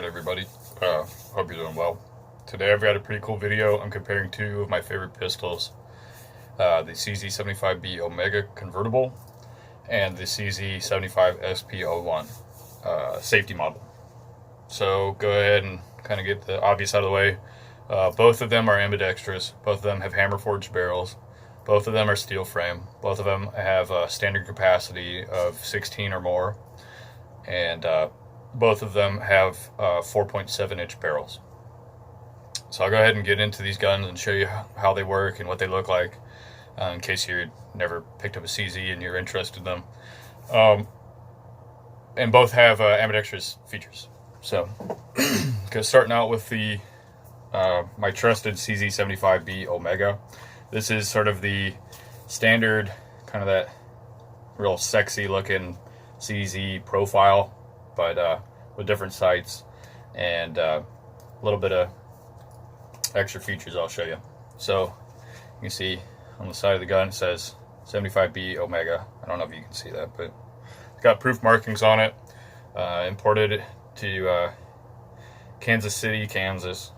Alright everybody, hope you're doing well. Today I've got a pretty cool video. I'm comparing two of my favorite pistols, the CZ75B Omega Convertible and the CZ75 SP01 safety model. So go ahead and kind of get the obvious out of the way. Both of them are ambidextrous, both of them have hammer forged barrels, both of them are steel frame, both of them have a standard capacity of 16 or more, and both of them have 4.7 inch barrels. So I'll go ahead and get into these guns and show you how they work and what they look like, in case you never picked up a CZ and you're interested in them. And both have ambidextrous features. So, starting out with the my trusted CZ75B Omega. This is sort of the standard, kind of that real sexy looking CZ profile, but with different sights and a little bit of extra features I'll show you. So you can see on the side of the gun it says 75B Omega. I don't know if you can see that, but it's got proof markings on it. Imported to Kansas City, Kansas.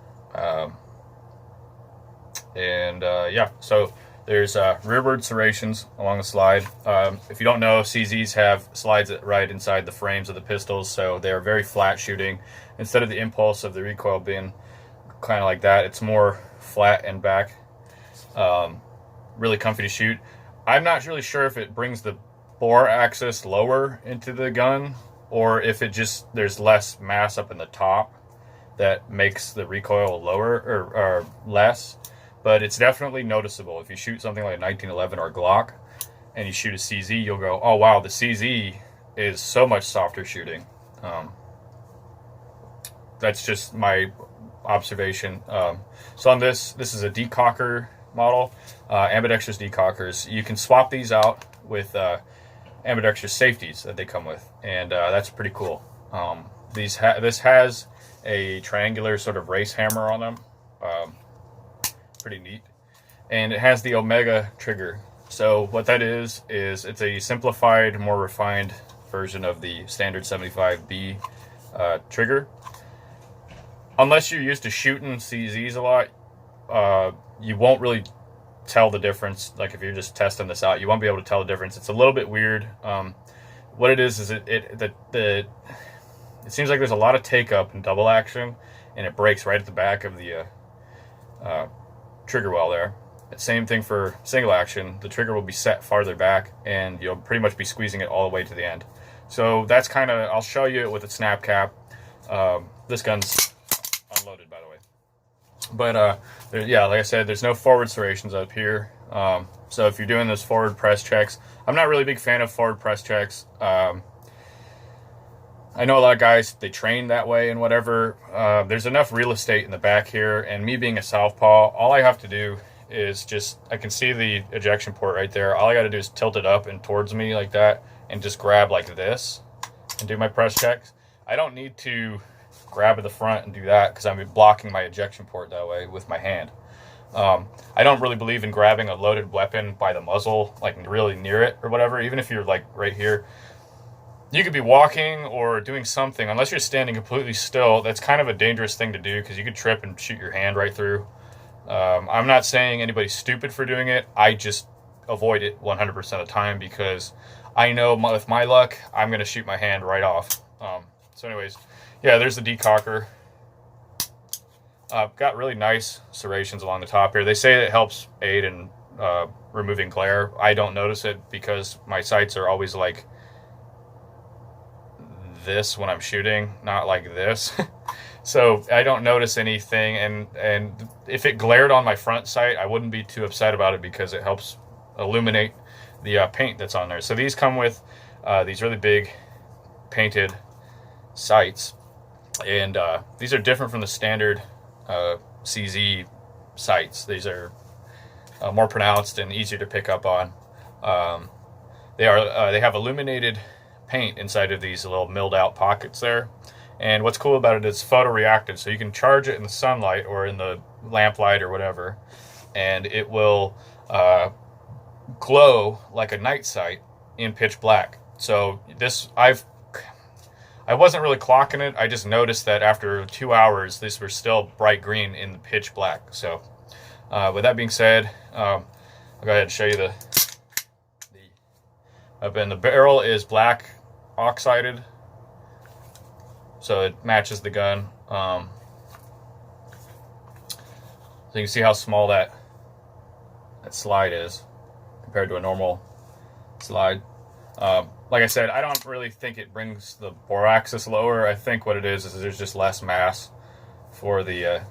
Yeah, so there's rearward serrations along the slide. If you don't know, CZs have slides right inside the frames of the pistols, so they're very flat shooting. Instead of the impulse of the recoil being kind of like that, it's more flat and back. Really comfy to shoot. I'm not really sure if it brings the bore axis lower into the gun, or if it just, there's less mass up in the top that makes the recoil lower or less. But it's definitely noticeable. If you shoot something like a 1911 or a Glock and you shoot a CZ, you'll go, oh wow, the CZ is so much softer shooting. That's just my observation. So on this is a decocker model, ambidextrous decockers. You can swap these out with ambidextrous safeties that they come with, and that's pretty cool. This has a triangular sort of race hammer on them. Pretty neat. And it has the Omega trigger. So what that is it's a simplified, more refined version of the standard 75B trigger. Unless you're used to shooting CZs a lot, you won't really tell the difference. Like if you're just testing this out, you won't be able to tell the difference. It's a little bit weird. What it is it seems like there's a lot of take up and double action, and it breaks right at the back of the trigger well there. Same thing for single action. The trigger will be set farther back, and you'll pretty much be squeezing it all the way to the end. So that's kind of, I'll show you it with a snap cap. This gun's unloaded, by the way. But yeah, like I said, there's no forward serrations up here. So if you're doing those forward press checks, I'm not really a big fan of forward press checks. I know a lot of guys, they train that way and whatever. There's enough real estate in the back here, and me being a southpaw, all I have to do is just, I can see the ejection port right there. All I got to do is tilt it up and towards me like that, and just grab like this and do my press checks. I don't need to grab at the front and do that, because I'm blocking my ejection port that way with my hand. I don't really believe in grabbing a loaded weapon by the muzzle, like really near it or whatever, even if you're like right here. You could be walking or doing something, unless you're standing completely still. That's kind of a dangerous thing to do, because you could trip and shoot your hand right through. I'm not saying anybody's stupid for doing it. I just avoid it 100% of the time, because I know with my luck, I'm going to shoot my hand right off. So anyways, yeah, there's the decocker. Got really nice serrations along the top here. They say it helps aid in removing glare. I don't notice it, because my sights are always like this when I'm shooting, not like this. So I don't notice anything, and if it glared on my front sight, I wouldn't be too upset about it, because it helps illuminate the paint that's on there. So these come with these really big painted sights, and these are different from the standard CZ sights. These are more pronounced and easier to pick up on. They have illuminated paint inside of these little milled out pockets there, and what's cool about it is photoreactive, so you can charge it in the sunlight or in the lamplight or whatever, and it will glow like a night sight in pitch black. So this, I've I wasn't really clocking it. I just noticed that after 2 hours, these were still bright green in the pitch black. So with that being said, I'll go ahead and show you the up in the barrel is black oxided, so it matches the gun. So you can see how small that slide is compared to a normal slide. Like I said, I don't really think it brings the bore axis lower. I think what it is there's just less mass for the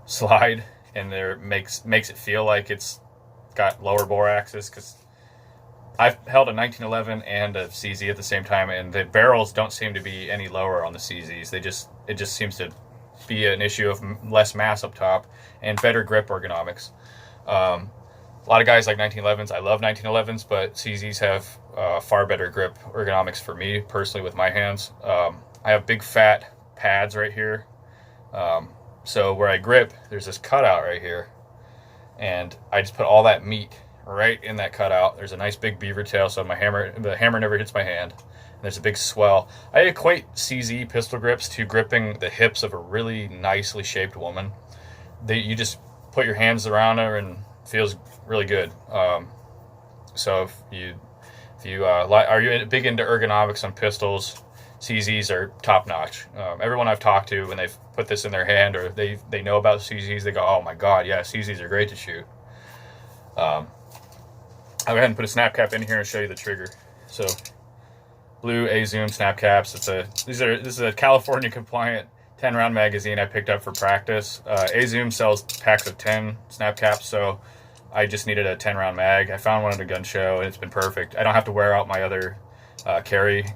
slide, and there makes it feel like it's got lower bore axis, because I've held a 1911 and a CZ at the same time, and the barrels don't seem to be any lower on the CZs. It just seems to be an issue of less mass up top and better grip ergonomics. A lot of guys like 1911s. I love 1911s, but CZs have far better grip ergonomics for me personally with my hands. I have big fat pads right here. So where I grip, there's this cutout right here, and I just put all that meat right in that cutout. There's a nice big beaver tail, so the hammer never hits my hand. And there's a big swell. I equate CZ pistol grips to gripping the hips of a really nicely shaped woman. You just put your hands around her and it feels really good. So if you are you big into ergonomics on pistols, CZs are top notch. Everyone I've talked to, when they've put this in their hand or they know about CZs, they go, "Oh my God, yeah, CZs are great to shoot." I'll go ahead and put a snap cap in here and show you the trigger. So, blue A-Zoom snap caps. This is a California compliant 10-round magazine I picked up for practice. A-Zoom sells packs of 10 snap caps, so I just needed a 10-round mag. I found one at a gun show, and it's been perfect. I don't have to wear out my other carry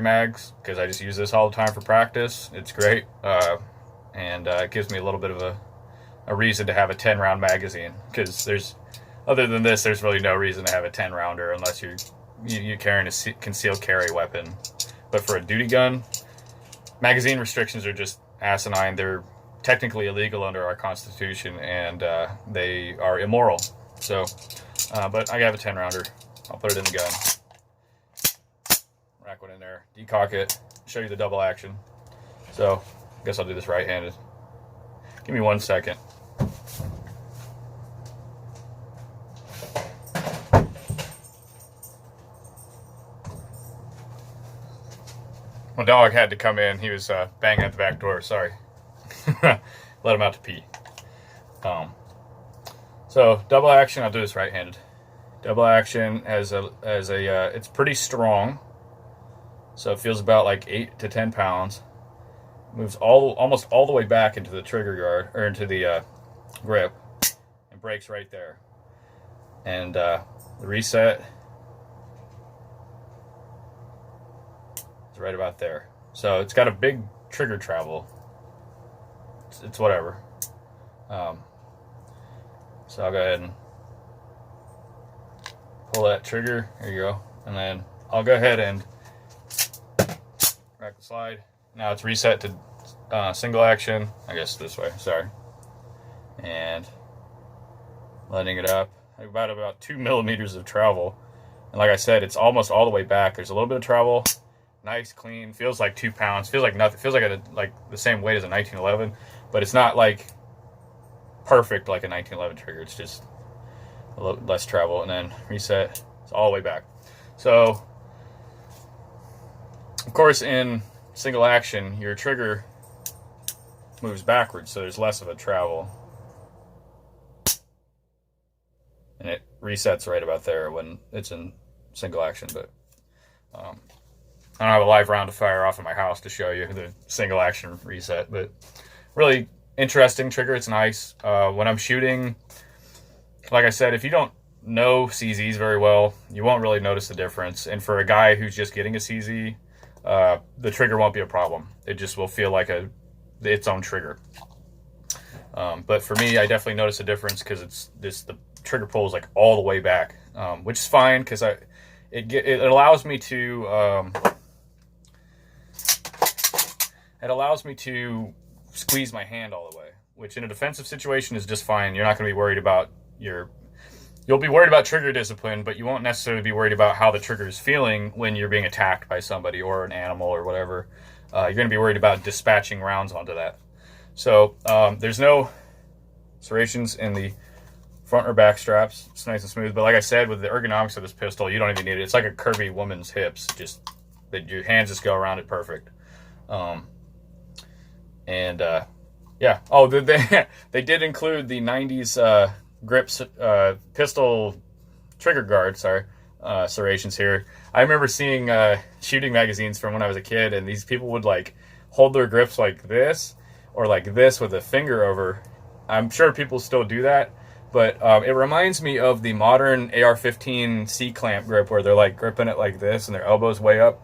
mags, because I just use this all the time for practice. It's great, and it gives me a little bit of a reason to have a 10-round magazine, because other than this, there's really no reason to have a 10-rounder unless you're carrying a concealed carry weapon. But for a duty gun, magazine restrictions are just asinine. They're technically illegal under our Constitution, and they are immoral. So, but I have a 10-rounder. I'll put it in the gun. Rack one in there. Decock it. Show you the double action. So, I guess I'll do this right-handed. Give me 1 second. My dog had to come in. He was banging at the back door. Sorry. Let him out to pee. So double action. I'll do this right-handed. Double action it's pretty strong. So it feels about like 8 to 10 pounds. Moves almost all the way back into the trigger guard, or into the grip, and breaks right there. And the reset is right about there. So it's got a big trigger travel. It's whatever. So I'll go ahead and pull that trigger. There you go. And then I'll go ahead and rack the slide. Now it's reset to single action. I guess this way. Sorry. And letting it up. About 2 millimeters of travel. And like I said, it's almost all the way back. There's a little bit of travel. Nice, clean. Feels like 2 pounds. Feels like nothing. Feels like the same weight as a 1911, but it's not like perfect like a 1911 trigger. It's just a little less travel. And then reset. It's all the way back. So, of course, in single action, your trigger moves backwards, so there's less of a travel. And it resets right about there when it's in single action. But I don't have a live round to fire off in my house to show you the single action reset. But really interesting trigger. It's nice. When I'm shooting, like I said, if you don't know CZs very well, you won't really notice the difference. And for a guy who's just getting a CZ, the trigger won't be a problem. It just will feel like its own trigger. But for me, I definitely notice a difference, because the trigger pull is like all the way back, which is fine, because it allows me to squeeze my hand all the way, which in a defensive situation is just fine. You're not going to be worried about your you'll be worried about trigger discipline, but you won't necessarily be worried about how the trigger is feeling when you're being attacked by somebody or an animal or whatever. You're going to be worried about dispatching rounds onto that. So there's no serrations in the front or back straps. It's nice and smooth. But like I said, with the ergonomics of this pistol, you don't even need it. It's like a curvy woman's hips. Just that your hands just go around it perfect. Yeah. Oh, they did include the 90s grips pistol trigger guard. Serrations here. I remember seeing shooting magazines from when I was a kid, and these people would like hold their grips like this or like this with a finger over. I'm sure people still do that, but it reminds me of the modern AR-15 C-clamp grip where they're like gripping it like this and their elbows way up.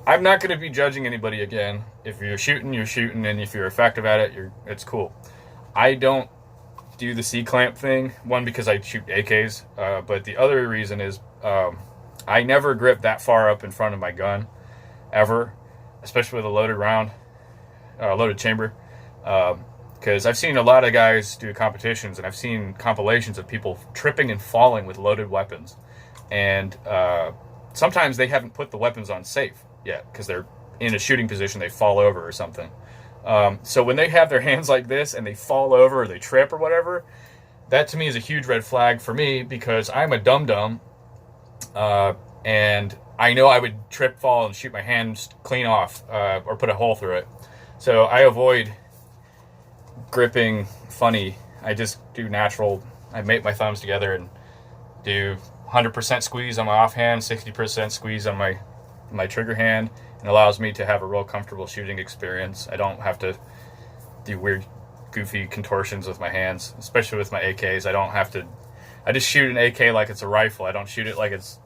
I'm not going to be judging anybody again. If you're shooting, you're shooting, and if you're effective at it, it's cool. I don't do the C-clamp thing, one because I shoot AKs, but the other reason is I never grip that far up in front of my gun, ever, especially with a loaded round, loaded chamber, because I've seen a lot of guys do competitions, and I've seen compilations of people tripping and falling with loaded weapons, and sometimes they haven't put the weapons on safe yet because they're in a shooting position, they fall over or something. So when they have their hands like this and they fall over or they trip or whatever, that to me is a huge red flag for me because I'm a dum-dum, and I know I would trip, fall, and shoot my hands clean off or put a hole through it. So I avoid gripping funny. I just do natural. I mate my thumbs together and do 100% squeeze on my offhand, 60% squeeze on my trigger hand. It allows me to have a real comfortable shooting experience. I don't have to do weird, goofy contortions with my hands, especially with my AKs. I just shoot an AK like it's a rifle. I don't shoot it like it's,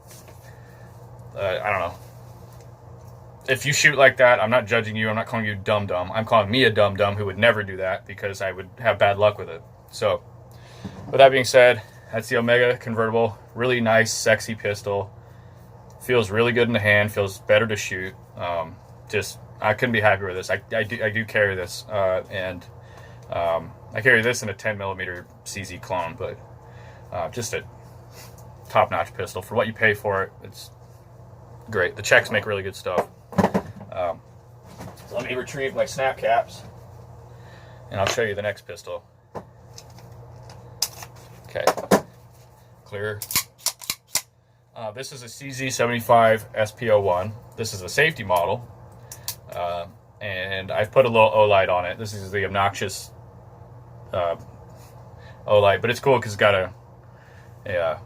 I don't know. If you shoot like that, I'm not judging you. I'm not calling you dumb-dumb. I'm calling me a dumb-dumb who would never do that because I would have bad luck with it. So, with that being said, that's the Omega Convertible. Really nice, sexy pistol. Feels really good in the hand. Feels better to shoot. I couldn't be happier with this. I do carry this, and I carry this in a 10mm CZ clone, but just a top-notch pistol for what you pay for it. It's great. The Czechs make really good stuff. So let me retrieve my snap caps, and I'll show you the next pistol. Okay, clear. This is a CZ75 SP01. This is a safety model, and I've put a little O-light on it. This is the obnoxious O-light, but it's cool because it's got a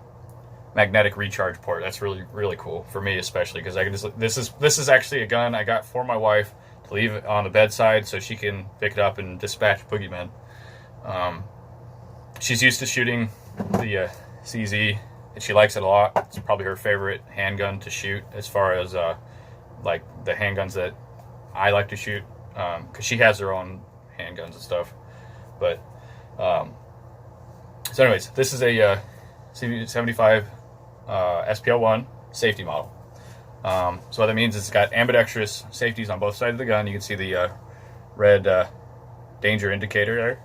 magnetic recharge port. That's really, really cool for me, especially because I can just. This is actually a gun I got for my wife to leave it on the bedside so she can pick it up and dispatch boogeymen. She's used to shooting the CZ. And she likes it a lot. It's probably her favorite handgun to shoot as far as like the handguns that I like to shoot, because she has her own handguns and stuff. But so anyways, this is a CZ75 SP01 safety model. So what that means is it's got ambidextrous safeties on both sides of the gun. You can see the red danger indicator there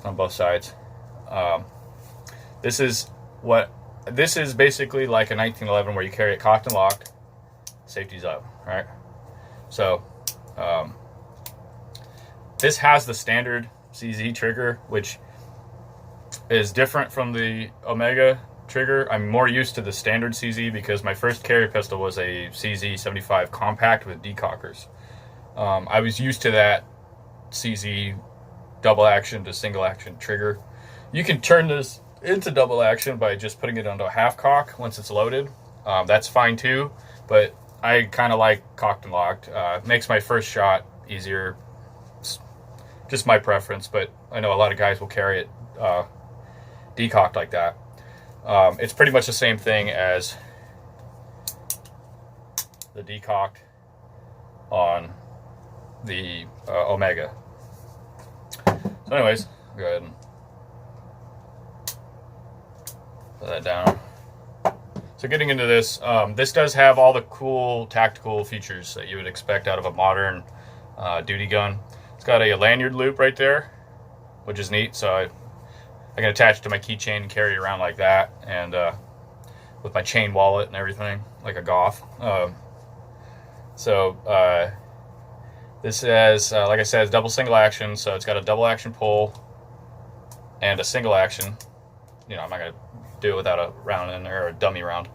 on both sides. This is basically like a 1911 where you carry it cocked and locked, safety's up, right? So this has the standard CZ trigger, which is different from the Omega trigger. I'm more used to the standard CZ because my first carry pistol was a CZ75 compact with decockers. I was used to that CZ double action to single action trigger. You can turn this into double action by just putting it onto a half cock once it's loaded. That's fine too, but I kind of like cocked and locked. Makes my first shot easier. It's just my preference, but I know a lot of guys will carry it decocked like that. It's pretty much the same thing as the decocked on the Omega. So anyways, go ahead and put that down. So getting into this, this does have all the cool tactical features that you would expect out of a modern duty gun. It's got a lanyard loop right there, which is neat. So I I can attach it to my keychain and carry it around like that, and with my chain wallet and everything, like a goth. This has, like I said, double single action, so it's got a double action pull and a single action. You know, I'm not going to do it without a round in there, or a dummy round.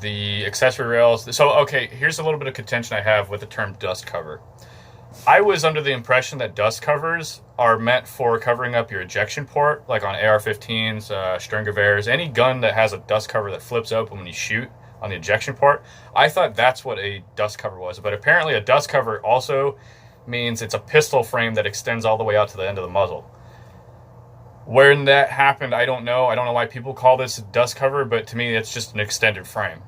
The accessory rails. So, okay, here's a little bit of contention I have with the term dust cover. I was under the impression that dust covers are meant for covering up your ejection port, like on AR-15s, Stringevers, any gun that has a dust cover that flips open when you shoot on the ejection port. I thought that's what a dust cover was, but apparently a dust cover also means it's a pistol frame that extends all the way out to the end of the muzzle. When that happened, I don't know. I don't know why people call this a dust cover, but to me, it's just an extended frame.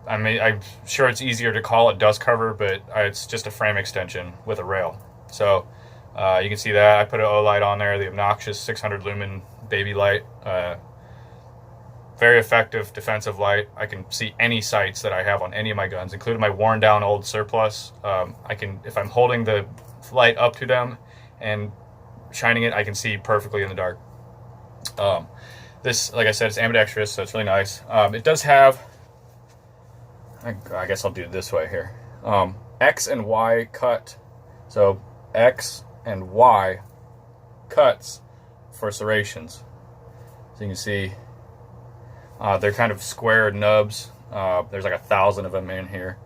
I mean, I'm sure it's easier to call it dust cover, but it's just a frame extension with a rail. So you can see that. I put an O-light on there, the obnoxious 600 lumen baby light. Very effective defensive light. I can see any sights that I have on any of my guns, including my worn down old surplus. I can, if I'm holding the light up to them and shining it, I can see perfectly in the dark. This, like I said, it's ambidextrous, so it's really nice. It does have, I guess I'll do it this way here. X and Y cut. So X and Y cuts for serrations. So you can see they're kind of square nubs. There's like 1,000 of them in here,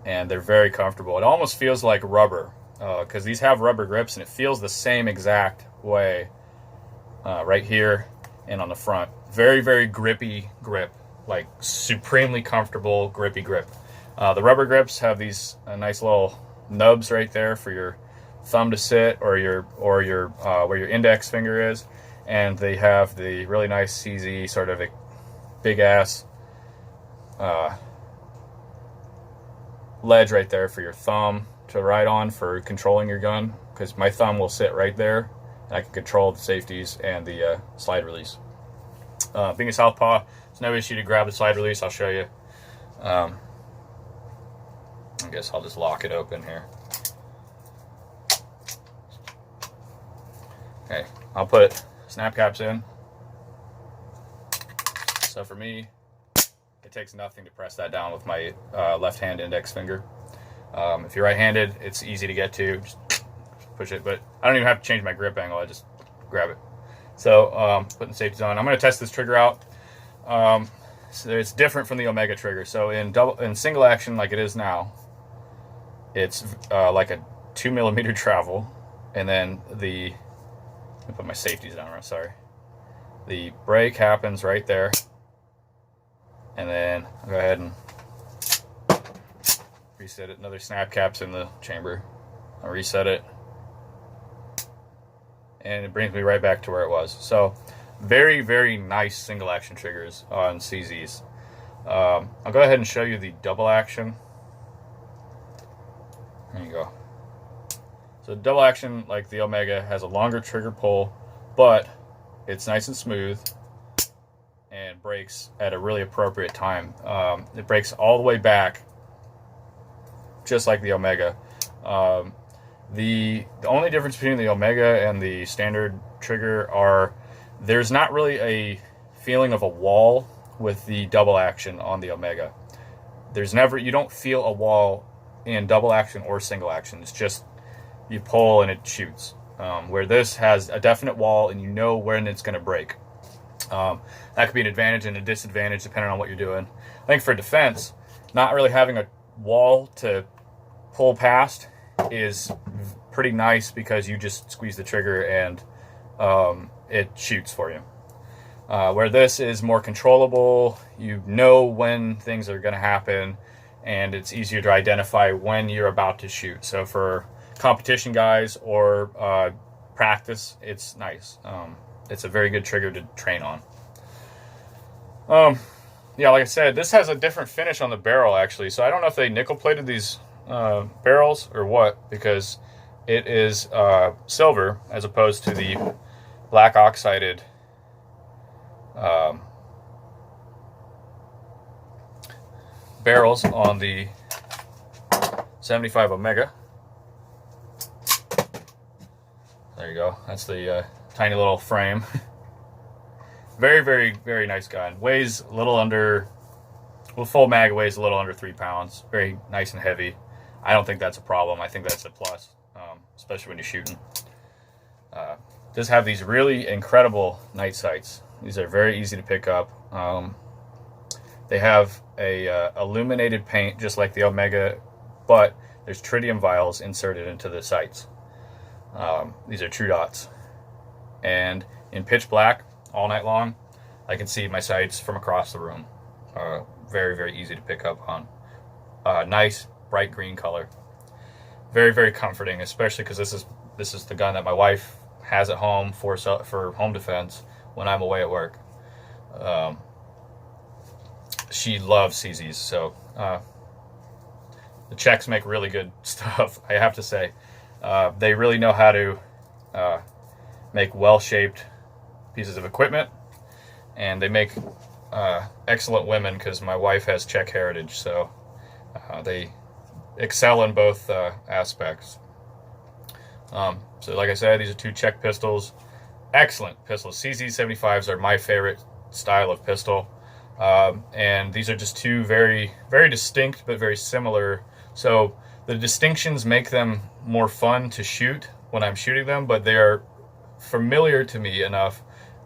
and they're very comfortable. It almost feels like rubber, because these have rubber grips, and it feels the same exact way right here and on the front. Very, very grippy grip, like supremely comfortable grippy grip. The rubber grips have these nice little nubs right there for your thumb to sit, or your where your index finger is, and they have the really nice CZ sort of a big ass ledge right there for your thumb to ride on for controlling your gun, because my thumb will sit right there and I can control the safeties and the slide release. Being a southpaw, it's no issue to grab the slide release. I'll show you. I guess I'll just lock it open here. Okay, I'll put snap caps in. So for me, it takes nothing to press that down with my left hand index finger. If you're right-handed, it's easy to get to. Just push it, but I don't even have to change my grip angle. I just grab it. So putting the safeties on. I'm going to test this trigger out. So it's different from the Omega trigger. So in single action, like it is now, it's like a 2mm travel, and then let me put my safeties down. Sorry. The brake happens right there. And then I'll go ahead and reset it. Another snap cap's in the chamber. I'll reset it. And it brings me right back to where it was. So very, very nice single action triggers on CZs. I'll go ahead and show you the double action. There you go. So double action, like the Omega, has a longer trigger pull, but it's nice and smooth and brakes at a really appropriate time. It brakes all the way back, just like the Omega. The only difference between the Omega and the standard trigger are there's not really a feeling of a wall with the double action on the Omega. You don't feel a wall in double action or single action. It's just you pull and it shoots. Where this has a definite wall and you know when it's going to break. That could be an advantage and a disadvantage depending on what you're doing. I think for defense, not really having a wall to pull past is pretty nice, because you just squeeze the trigger and it shoots for you. Where this is more controllable, you know when things are going to happen, and it's easier to identify when you're about to shoot. So for competition guys or practice, it's nice. It's a very good trigger to train on. Yeah, like I said, this has a different finish on the barrel, actually. So I don't know if they nickel plated these barrels or what, because it is silver as opposed to the black oxided barrels on the 75 Omega. There you go. That's the tiny little frame. Very, very, very nice gun. Weighs a little under, well, full mag weighs a little under 3 pounds. Very nice and heavy. I don't think that's a problem. I think that's a plus, especially when you're shooting. Does have these really incredible night sights. These are very easy to pick up. They have a illuminated paint just like the Omega, but there's tritium vials inserted into the sights. These are true dots. And in pitch black, all night long, I can see my sights from across the room. Very, very easy to pick up on. Nice, bright green color. Very, very comforting, especially because this is the gun that my wife has at home for home defense when I'm away at work. She loves CZs, so the Czechs make really good stuff, I have to say. They really know how to make well-shaped pieces of equipment, and they make excellent women because my wife has Czech heritage, so they excel in both aspects. So like I said, these are 2 Czech pistols. Excellent pistols. CZ75s are my favorite style of pistol. And these are just 2 very, very distinct but very similar. So the distinctions make them more fun to shoot when I'm shooting them, but they are familiar to me enough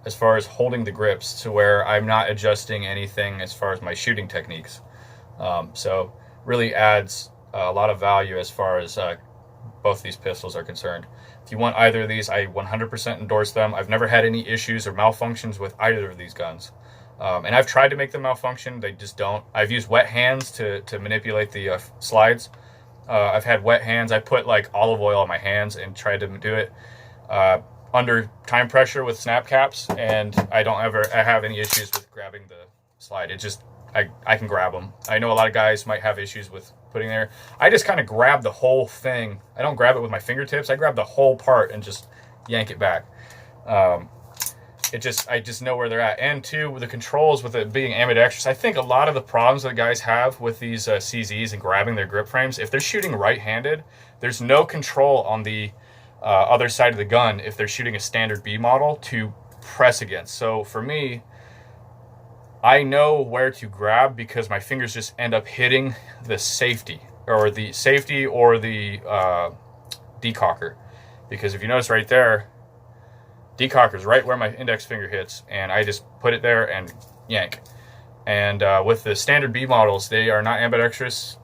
as far as holding the grips to where I'm not adjusting anything as far as my shooting techniques. So really adds a lot of value as far as both these pistols are concerned. If you want either of these, I 100% endorse them. I've never had any issues or malfunctions with either of these guns. And I've tried to make them malfunction, they just don't. I've used wet hands to manipulate the slides. I've had wet hands. I put like olive oil on my hands and tried to do it under time pressure with snap caps, and I have any issues with grabbing the slide. It just, I can grab them. I know a lot of guys might have issues with putting there. I just kind of grab the whole thing. I don't grab it with my fingertips. I grab the whole part and just yank it back. I just know where they're at. And 2, with the controls, with it being ambidextrous, I think a lot of the problems that guys have with these CZs and grabbing their grip frames, if they're shooting right-handed, there's no control on the other side of the gun if they're shooting a standard B model to press against. So for me, I know where to grab because my fingers just end up hitting the safety or the decocker. Because if you notice right there, decocker's right where my index finger hits, and I just put it there and yank. And with the standard B models, they are not ambidextrous.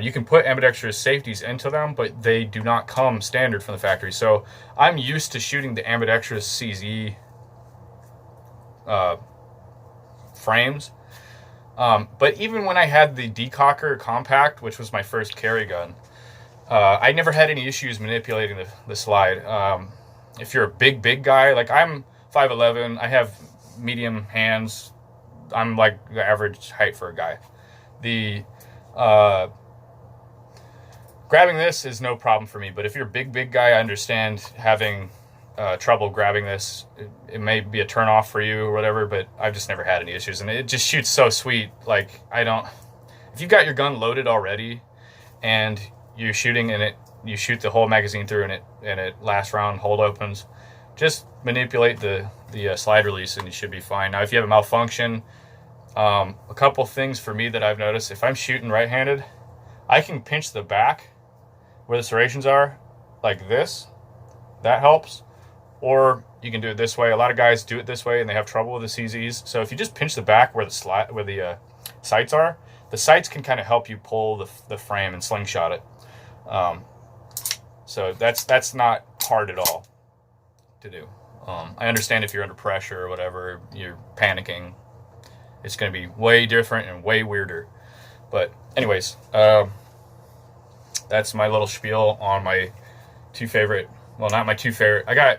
You can put ambidextrous safeties into them, but they do not come standard from the factory. So I'm used to shooting the ambidextrous CZ frames. But even when I had the decocker compact, which was my first carry gun, I never had any issues manipulating the slide. If you're a big guy, like I'm 5'11", I have medium hands. I'm like the average height for a guy. The grabbing this is no problem for me, but if you're a big guy, I understand having trouble grabbing this. It may be a turn off for you or whatever, but I've just never had any issues, and it just shoots so sweet. Like if you've got your gun loaded already and you're shooting and you shoot the whole magazine through and it last round hold opens, just manipulate the slide release and you should be fine. Now if you have a malfunction, a couple things for me that I've noticed: if I'm shooting right-handed, I can pinch the back where the serrations are like this. That helps. Or you can do it this way. A lot of guys do it this way and they have trouble with the CZs. So if you just pinch the back where the sights are, the sights can kind of help you pull the frame and slingshot it. So that's not hard at all to do. I understand if you're under pressure or whatever, you're panicking, it's going to be way different and way weirder. But anyways, that's my little spiel on my 2 favorite, well, not my 2 favorite. I got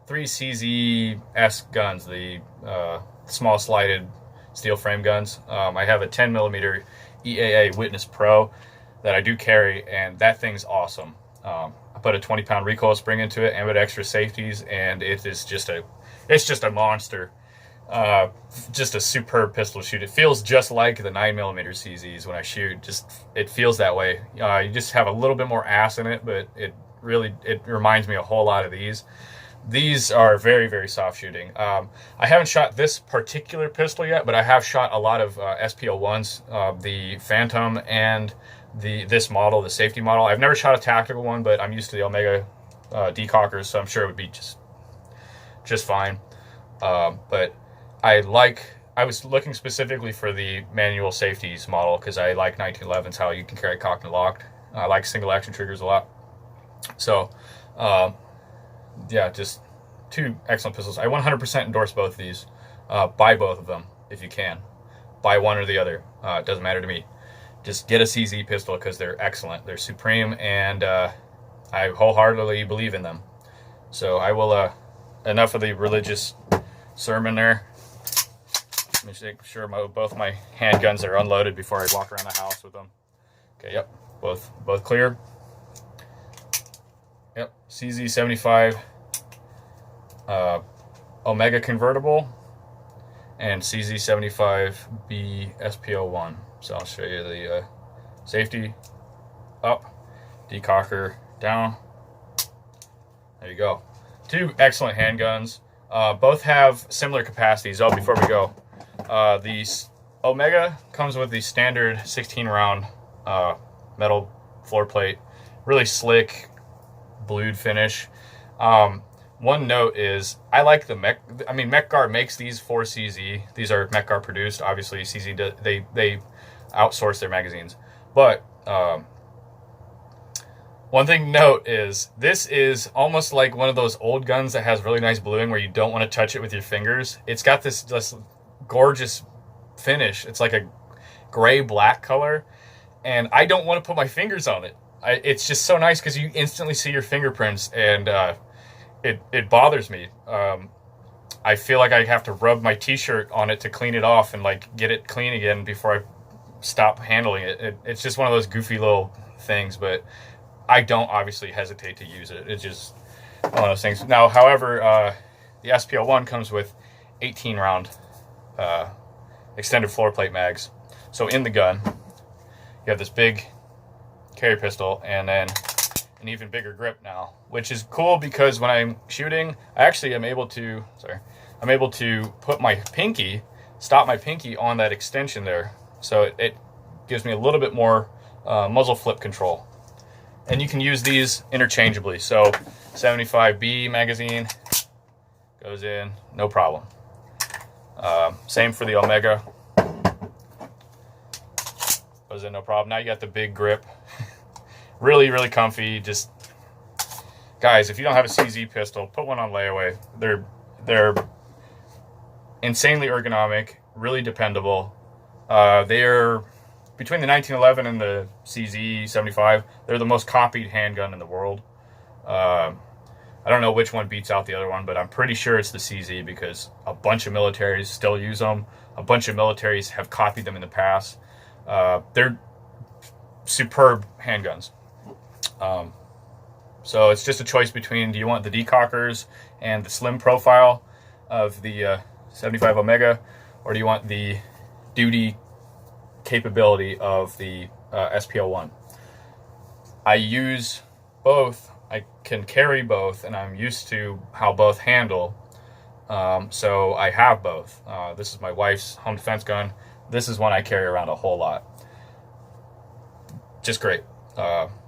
3 CZ-esque guns, the small slided steel frame guns. I have a 10mm EAA Witness Pro that I do carry, and that thing's awesome. I put a 20-pound recoil spring into it, ambidextrous safeties, and it is just a monster. Just a superb pistol to shoot. It feels just like the 9mm CZs when I shoot. It feels that way. You just have a little bit more ass in it, but it reminds me a whole lot of these. These are very, very soft shooting. I haven't shot this particular pistol yet, but I have shot a lot of SP01s, the Phantom and this model, the safety model. I've never shot a tactical one, but I'm used to the Omega decockers, so I'm sure it would be just fine. But I was looking specifically for the manual safeties model because I like 1911s, how you can carry cocked and locked. I like single action triggers a lot. So, yeah, just two excellent pistols. I 100% endorse both of these. Buy both of them if you can. Buy one or the other. It doesn't matter to me. Just get a CZ pistol because they're excellent. They're supreme, and I wholeheartedly believe in them. So I will, enough of the religious sermon there. Let me make sure both my handguns are unloaded before I walk around the house with them. Okay, yep, both clear. Yep, CZ75 Omega Convertible and CZ75B SP01. So I'll show you the safety up, decocker down. There you go. Two excellent handguns. Both have similar capacities. Oh, before we go, the Omega comes with the standard 16 round metal floor plate, really slick blued finish. One note is I like the Mechgar makes these for CZ. These are Mechgar produced. Obviously, CZ they outsource their magazines. But one thing to note is this is almost like one of those old guns that has really nice bluing where you don't want to touch it with your fingers. It's got this gorgeous finish. It's like a gray-black color, and I don't want to put my fingers on it. It's just so nice because you instantly see your fingerprints, and it bothers me. I feel like I have to rub my t-shirt on it to clean it off and like get it clean again before I stop handling it. It's just one of those goofy little things, but I don't obviously hesitate to use it. It's just one of those things. Now, however, the SP01 comes with 18 round extended floor plate mags. So in the gun, you have this big carry pistol and then an even bigger grip now, which is cool because when I'm shooting, I actually am able to, I'm able to put my pinky, stop my pinky on that extension there. So it gives me a little bit more muzzle flip control. And you can use these interchangeably. So 75B magazine goes in, no problem. Same for the Omega. Goes in, no problem. Now you got the big grip. Really, really comfy. Just, guys, if you don't have a CZ pistol, put one on layaway. They're insanely ergonomic, really dependable. They're between the 1911 and the CZ75. They're the most copied handgun in the world. I don't know which one beats out the other one, but I'm pretty sure it's the CZ because a bunch of militaries still use them. A bunch of militaries have copied them in the past. They're superb handguns. So it's just a choice between, do you want the decockers and the slim profile of the 75 Omega, or do you want the duty capability of the SP01? I use both. I can carry both, and I'm used to how both handle. So I have both. This is my wife's home defense gun. This is one I carry around a whole lot. Just great.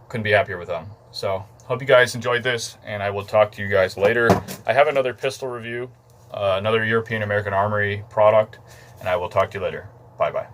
Couldn't be happier with them. So hope you guys enjoyed this, and I will talk to you guys later. I have another pistol review, another European American Armory product, and I will talk to you later. Bye-bye.